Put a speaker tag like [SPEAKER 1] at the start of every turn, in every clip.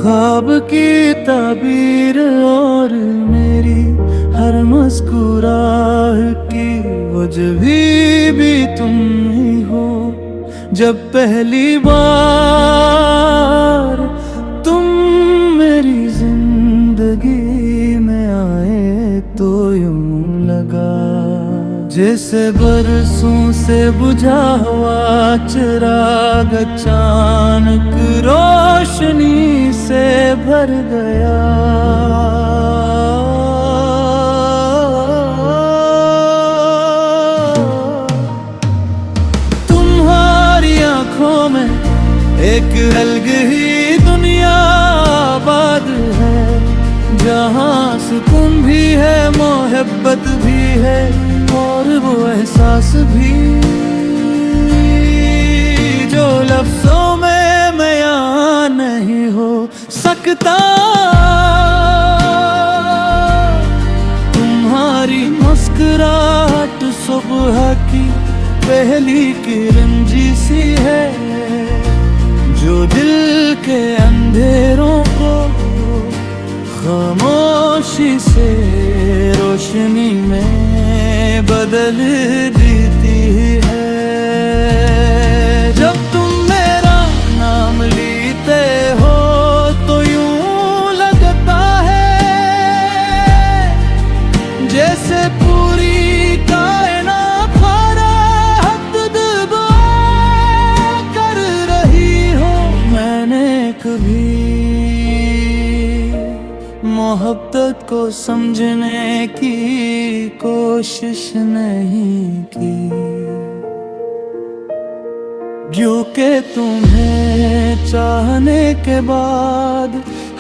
[SPEAKER 1] ख्वाब की ताबीर और मेरी हर मुस्कुराहट की वजह भी तुम ही हो। जब पहली बार तुम मेरी जिंदगी में आए तो यूं लगा जैसे बरसों से बुझा हुआ चिराग अचानक रोशनी से भर गया। तुम्हारी आंखों में एक अलग ही दुनिया आबाद है, जहाँ सुकून भी है, मोहब्बत भी है और वो एहसास भी जो लफ्जों में बयां नहीं हो सकता। तुम्हारी मुस्कुराहट सुबह की पहली किरण सी है, जो दिल के अंधेरों को खामोशी से रोशनी में बदल देती है। जब तुम मेरा नाम लेते हो तो यूं लगता है जैसे पूरी कायनात हमारा हद दुआ कर रही हो। मैंने कभी मोहब्बत को समझने की कोशिश नहीं की, क्योंकि तुम्हें चाहने के बाद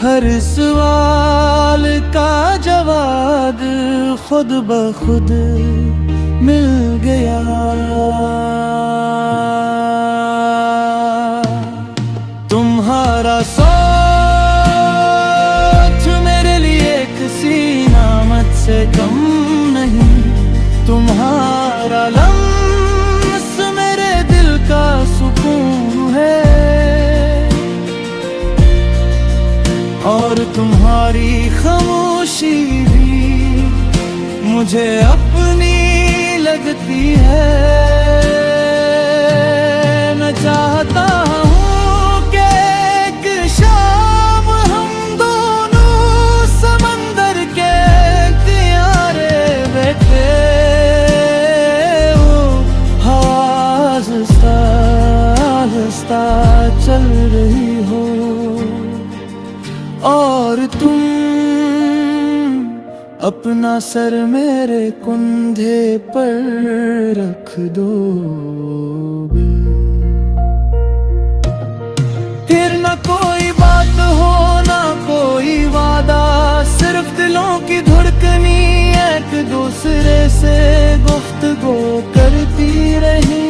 [SPEAKER 1] हर सवाल का जवाब खुद ब खुद मिल गया। तुम्हारा से कम नहीं, तुम्हारा लम्स मेरे दिल का सुकून है और तुम्हारी खामोशी भी मुझे अपनी लगती है। मैं चाहता चल रही हो और तुम अपना सर मेरे कंधे पर रख दोगे। फिर न कोई बात हो ना कोई वादा, सिर्फ दिलों की धड़कनी एक दूसरे से गुफ्तगू करती रही।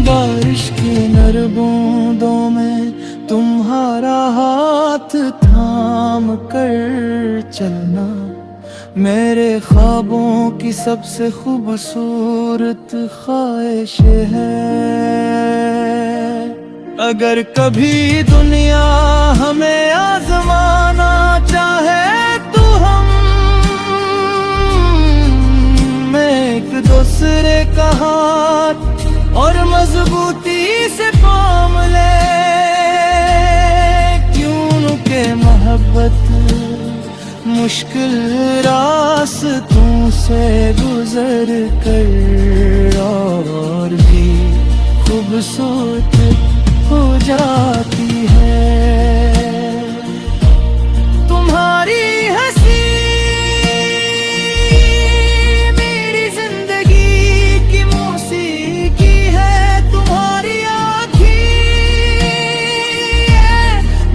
[SPEAKER 1] बारिश की नर बूंदों में तुम्हारा हाथ थाम कर चलना मेरे ख्वाबों की सबसे खूबसूरत ख्वाहिश है। अगर कभी दुनिया हमें आजमाना चाहे तो हम एक दूसरे का हाथ और मजबूती से पाम ले, क्यों के मोहब्बत मुश्किल रास्तों से गुजर कर और भी खूबसूरत हो जाती है। तुम्हारी हंसी मेरी जिंदगी की मौसीकी है, तुम्हारी आँखें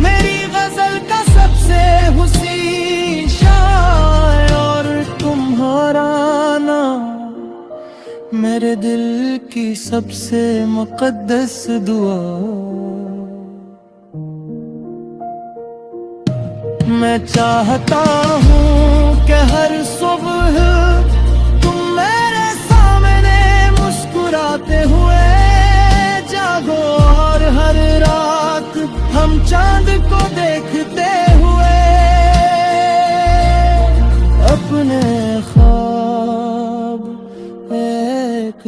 [SPEAKER 1] मेरी गजल का सबसे हुस्न शायर और तुम्हारा नाम मेरे दिल की सबसे मुक़द्दस दुआ। मैं चाहता हूँ कि हर सुबह तुम मेरे सामने मुस्कुराते हुए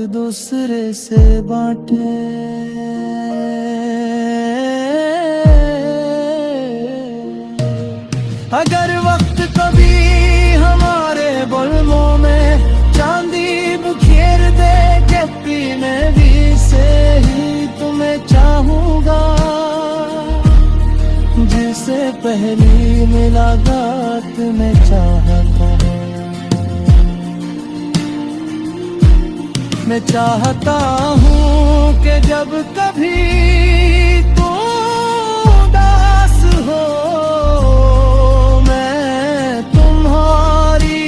[SPEAKER 1] दूसरे से बांटे। अगर वक्त कभी हमारे बल्बों में चांदी बुखेर दे के पीने भी से ही तुम्हें चाहूंगा, जिसे पहली मुलाकात में चाहता हूँ। मैं चाहता हूँ कि जब कभी तू उदास हो, मैं तुम्हारी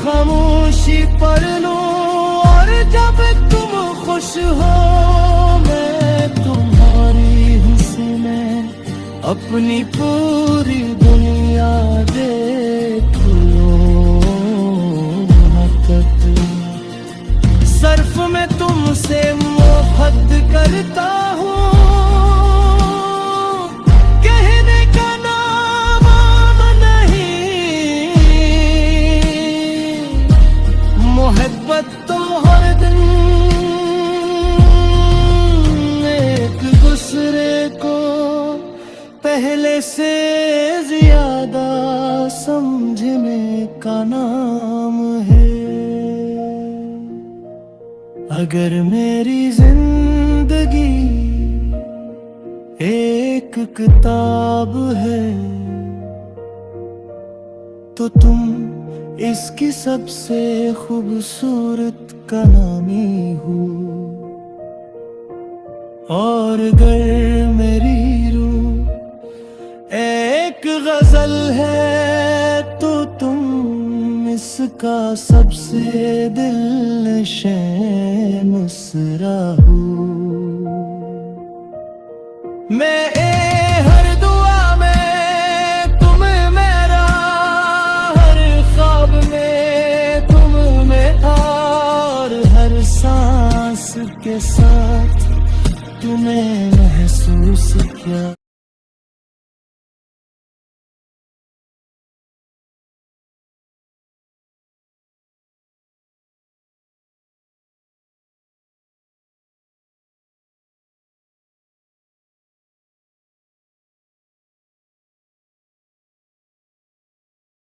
[SPEAKER 1] खामोशी पढ़ लूं, और जब तुम खुश हो मैं तुम्हारी हंसी में अपनी पूरी दुनिया देख लूं। सर्फ में तुमसे मोहब्बत करता हूँ, कहने का नाम नहीं, मोहब्बत तो हर दिन एक दूसरे को पहले से ज्यादा समझने का नाम है। अगर मेरी जिंदगी एक किताब है, तो तुम इसकी सबसे खूबसूरत कहानी हो। और अगर मेरी रूह एक गजल है, तो तुम इसका सबसे दिलनशे मुस्रा हो। मैं हर दुआ में तुम मेरा, हर ख्वाब में तुम में, और हर सांस के साथ तुम्हें महसूस किया।